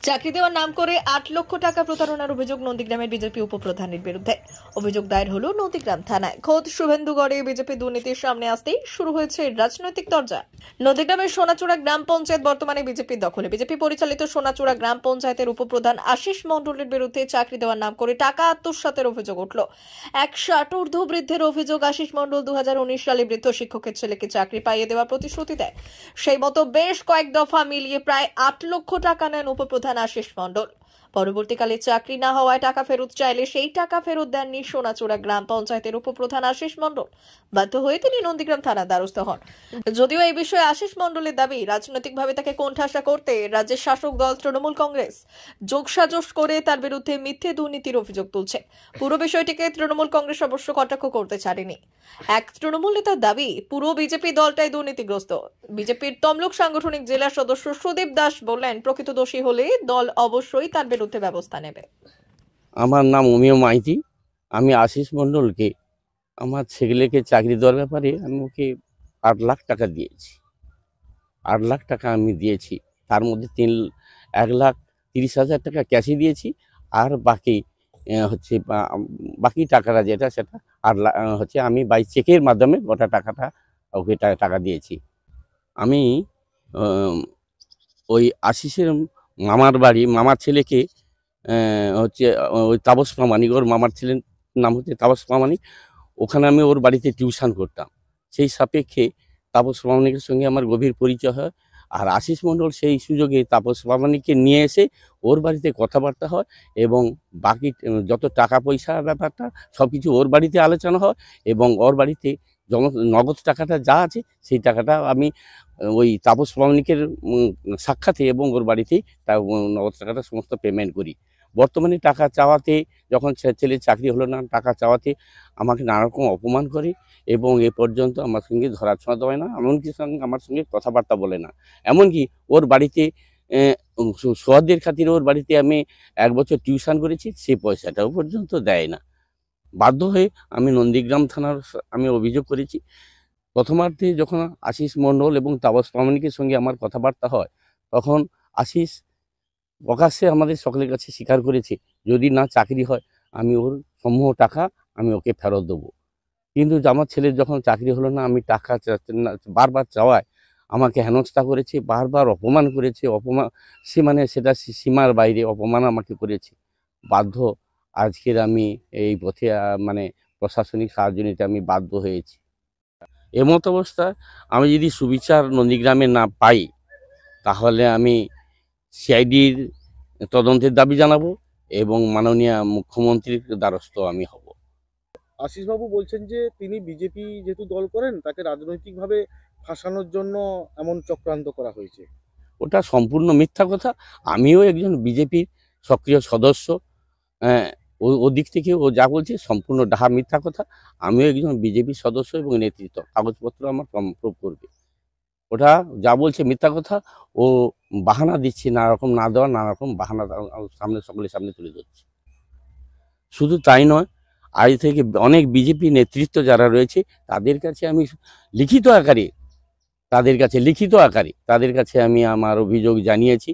চাকরি দেওয়ার নাম করে ৮ লক্ষ টাকা প্রতারণার অভিযোগ নন্দীগ্রামের বিজেপি উপপ্রধানের বিরুদ্ধে। অভিযোগ দায়ের হলো নন্দীগ্রাম থানায়। খোদ শুভেন্দুগড়ে বিজেপি দুর্নীতির সামনে আসতেই শুরু হয়েছে রাজনৈতিক তরজা। নন্দীগ্রামের সোনাচূড়া গ্রাম পঞ্চায়েত বর্তমানে বিজেপির দখলে। বিজেপি পরিচালিত সোনাচূড়া গ্রাম পঞ্চায়েতের উপপ্রধান আশিস মণ্ডলের বিরুদ্ধে চাকরি দেওয়ার নাম করে টাকা আত্মসাতের অভিযোগ উঠল। এক ৬০ ঊর্ধ্ব বৃদ্ধের অভিযোগ, আশিস মণ্ডল ২০১৯ সালে বৃদ্ধ শিক্ষকের ছেলেকে চাকরি পাইয়ে দেওয়ার প্রতিশ্রুতি দেয়। সেই মতো বেশ কয়েক দফা মিলিয়ে প্রায় ৮ লক্ষ টাকা নেন উপপ্রধান আশিস মণ্ডল। পরবর্তীকালে চাকরি না হওয়ায় টাকা ফেরত চাইলে সেই টাকা ফেরত দেননি সোনাচূড়া গ্রাম পঞ্চায়েতের উপপ্রধান আশিস মণ্ডল। বাধ্য হয়ে তিনি নন্দীগ্রাম থানার দ্বারস্থ হন। যদিও এই বিষয়ে আশিস মণ্ডলের দাবি, রাজনৈতিকভাবে তাকে কোণঠাসা করতে রাজ্যের শাসক দল তৃণমূল কংগ্রেস যোগসাজশ করে তার বিরুদ্ধে মিথ্যে দুর্নীতির অভিযোগ তুলছে। পুরো বিষয়টিকে তৃণমূল কংগ্রেস অবশ্য কটাক্ষ করতে ছাড়েনি। এক তৃণমূল নেতার দাবি, পুরো বিজেপি দলটাই দুর্নীতিগ্রস্ত। বিজেপির তমলুক সাংগঠনিক জেলা সদস্য সুদীপ দাস বললেন, প্রকৃত দোষী হলে দল অবশ্যই তার বিরুদ্ধে ব্যবস্থা নেবে। আমার নাম অমিয় মাইতি। আমি আশিস মণ্ডলকে আমার ছেলেকে চাকরি দেওয়ার ব্যাপারে আমি ওকে ৮ লাখ টাকা দিয়েছি। ৮ লাখ টাকা আমি দিয়েছি, তার মধ্যে ১,৩০,০০০ টাকা ক্যাশে দিয়েছি, আর বাকি হচ্ছে বাকি টাকাটা যেটা সেটা ৮ লাখ হচ্ছে আমি বাই চেকের মাধ্যমে গোটা টাকাটা ওকে টাকা দিয়েছি। আমি ওই আশিসের মামার বাড়ি, মামার ছেলেকে হচ্ছে ওই তাপস প্রামাণিক, ওর মামার ছেলের নাম হচ্ছে তাপস প্রামাণিক। ওখানে আমি ওর বাড়িতে টিউশন করতাম। সেই সাপেক্ষে তাপস প্রামাণিকের সঙ্গে আমার গভীর পরিচয় হয়। আর আশিস মণ্ডল সেই সুযোগে তাপস প্রামাণিককে নিয়ে এসে ওর বাড়িতে কথাবার্তা হয় এবং বাকি যত টাকা পয়সা ব্যাপারটা সব কিছু ওর বাড়িতে আলোচনা হয় এবং ওর বাড়িতে নগদ টাকাটা যা আছে সেই টাকাটা আমি ওই তাপস প্রামাণিকের সাক্ষাতে এবং ওর বাড়িতেই নগদ টাকাটা সমস্ত পেমেন্ট করি। বর্তমানে টাকা চাওয়াতে, যখন ছেলের চাকরি হলো না, টাকা চাওয়াতে আমাকে নানারকম অপমান করে এবং এ পর্যন্ত আমার সঙ্গে ধরাছোঁয়া দেয় না, এমনকি আমার সঙ্গে কথাবার্তা বলে না। এমনকি ওর বাড়িতে সোয়াদের খাতিরে ওর বাড়িতে আমি ১ বছর টিউশন করেছি, সেই পয়সাটাও পর্যন্ত দেয় না। বাধ্য হয়ে আমি নন্দীগ্রাম থানার আমি অভিযোগ করেছি। প্রথমার্ধে যখন আশিস মণ্ডল এবং তাপস প্রামাণিকের সঙ্গে আমার কথাবার্তা হয়, তখন আশিস প্রকাশ্যে আমাদের সকলের কাছে স্বীকার করেছে, যদি না চাকরি হয় আমি ওর সমূহ টাকা আমি ওকে ফেরত দেবো। কিন্তু আমার ছেলের যখন চাকরি হলো না, আমি টাকা বারবার চাওয়ায় আমাকে হেনস্থা করেছে, বারবার অপমান করেছে। সে মানে সেটা সীমার বাইরে অপমান আমাকে করেছে। বাধ্য আজকের আমি এই পথে মানে প্রশাসনিক সাহায্য নিতে আমি বাধ্য হয়েছি। এমত অবস্থায় আমি যদি সুবিচার নন্দীগ্রামে না পাই, তাহলে আমি সিআইডির তদন্তের দাবি জানাবো এবং মাননীয় মুখ্যমন্ত্রীর দ্বারস্থ আমি হব। আশিসবাবু বলছেন যে তিনি বিজেপি যেহেতু দল করেন, তাকে রাজনৈতিকভাবে ফাঁসানোর জন্য এমন চক্রান্ত করা হয়েছে। ওটা সম্পূর্ণ মিথ্যা কথা। আমিও একজন বিজেপির সক্রিয় সদস্য। ওদিক থেকে ও যা বলছে সম্পূর্ণ ডাহা মিথ্যা কথা। আমিও একজন বিজেপির সদস্য এবং নেতৃত্ব, কাগজপত্র আমার প্রুভ করবে। ওটা যা বলছে মিথ্যা কথা। ও বাহানা দিচ্ছে, নানা রকম না দেওয়া নানা রকম বাহানা সকলের সামনে তুলে ধরছে। শুধু তাই নয়, আজ থেকে অনেক বিজেপি নেতৃত্ব যারা রয়েছে তাদের কাছে আমি লিখিত আকারে তাদের কাছে আমি আমার অভিযোগ জানিয়েছি।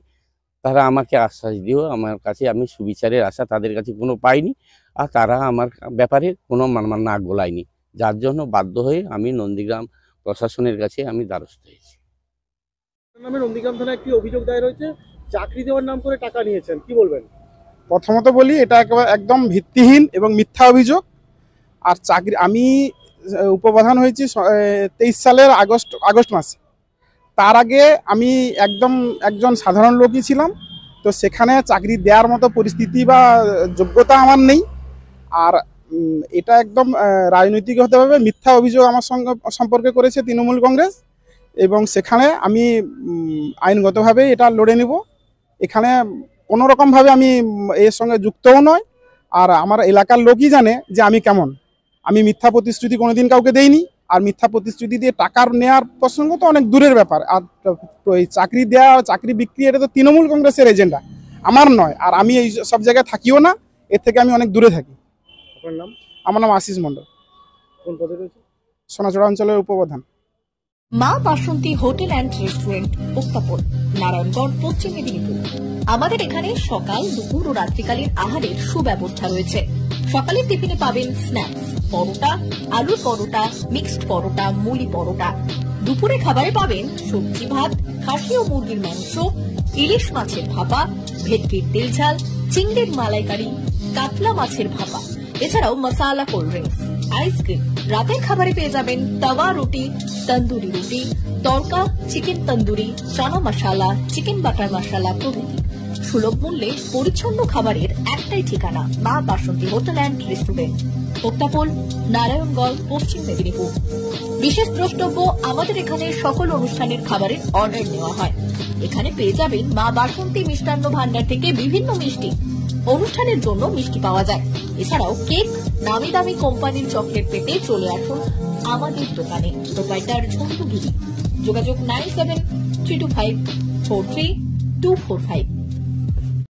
তারা আমাকে আশ্বাস দিয়েও আমার কাছে আমি সুবিচারের আশা তাদের কাছে কোনো পাইনি, আর তারা আমার ব্যাপারে কোনো নাক গলায়নি, যার জন্য বাধ্য হয়ে আমি নন্দীগ্রাম প্রশাসনের কাছে আমি দ্বারস্থ হয়েছি। নামে নন্দীগ্রাম থানায় একটি অভিযোগ দায়ের হয়েছে, চাকরি দেওয়ার নাম করে টাকা নিয়েছেন, কি বলবেন? প্রথমত বলি, এটা একদম ভিত্তিহীন এবং মিথ্যা অভিযোগ। আর চাকরি আমি উপপ্রধান হয়েছি 23 সালের আগস্ট মাসে। তার আগে আমি একজন সাধারণ লোকই ছিলাম। তো সেখানে চাকরি দেওয়ার মতো পরিস্থিতি বা যোগ্যতা আমার নেই। আর এটা একদম রাজনৈতিকভাবে মিথ্যা অভিযোগ আমার সঙ্গে সম্পর্কে করেছে তৃণমূল কংগ্রেস, এবং সেখানে আমি আইনগতভাবে এটা লড়ে নেব। এখানে কোনো রকমভাবে আমি এর সঙ্গে যুক্তও নয়। আর আমার এলাকার লোকই জানে যে আমি কেমন। আমি মিথ্যা প্রতিশ্রুতি কোনোদিন কাউকে দেইনি। আর মিথ্যা প্রতিশ্রুতি দিয়ে টাকার নেওয়ার প্রসঙ্গ তো অনেক দূরের ব্যাপার। আর এই চাকরি দেওয়া, চাকরি বিক্রি, এটা তো তৃণমূল কংগ্রেসের এজেন্ডা, আমার নয়। আর আমি এই সব জায়গায় থাকিও না, এর থেকে আমি অনেক দূরে থাকি। আপনার নাম? আমার নাম আশিস মণ্ডল। কোন পদে রয়েছে? সোনাচূড়া অঞ্চলের উপপ্রধান। মা বাসন্তী হোটেল অ্যান্ড রেস্টুরেন্ট, উত্তাপন, নারায়ণগড়, পশ্চিম মেদিনীপুর। আমাদের এখানে সকাল, দুপুর ও রাত্রিকালীন আহারের সুব্যবস্থা রয়েছে। সকালের টিফিনে পাবেন স্ন্যাক্স, পরোটা, আলুর পরোটা, মিক্সড পরোটা, মুলি পরোটা। দুপুরে খাবারে পাবেন সবজি ভাত, খাসি ও মুরগির মাংস, ইলিশ মাছের ভাপা, ভেটকির তেল ঝাল, চিংড়ির মালাইকারি, কাতলা মাছের ভাপা, এছাড়াও মশালা কোল্ড ড্রিঙ্কস, আইসক্রিম। রাতের খাবারে পেয়ে যাবেন তাওয়া রুটি, তন্দুরি রুটি, তড়কা, চিকেন তন্দুরি, চানা মশালা, চিকেন বাটার মশালা প্রভৃতি। সুলভ মূল্যে পরিচ্ছন্ন খাবারের একটাই ঠিকানা, মা বাসন্তী হোটেল অ্যান্ড রেস্টুরেন্ট, উত্তাপন, নারায়ণগড়, পশ্চিম মেদিনীপুর। বিশেষ দ্রষ্টব্য, আমাদের এখানে সকল অনুষ্ঠানের খাবারের অর্ডার নেওয়া হয়। এখানে পেয়ে যাবেন মা বাসন্তী মিষ্টান্ন ভান্ডার থেকে বিভিন্ন মিষ্টি। অনুষ্ঠানের জন্য মিষ্টি পাওয়া যায়। এছাড়াও কেক, নামি দামি কোম্পানির চকলেট পেতে চলে আসুন আমাদের দোকানে। প্রোপাইটার ঝন্টু গিরি। যোগাযোগ 9732543245।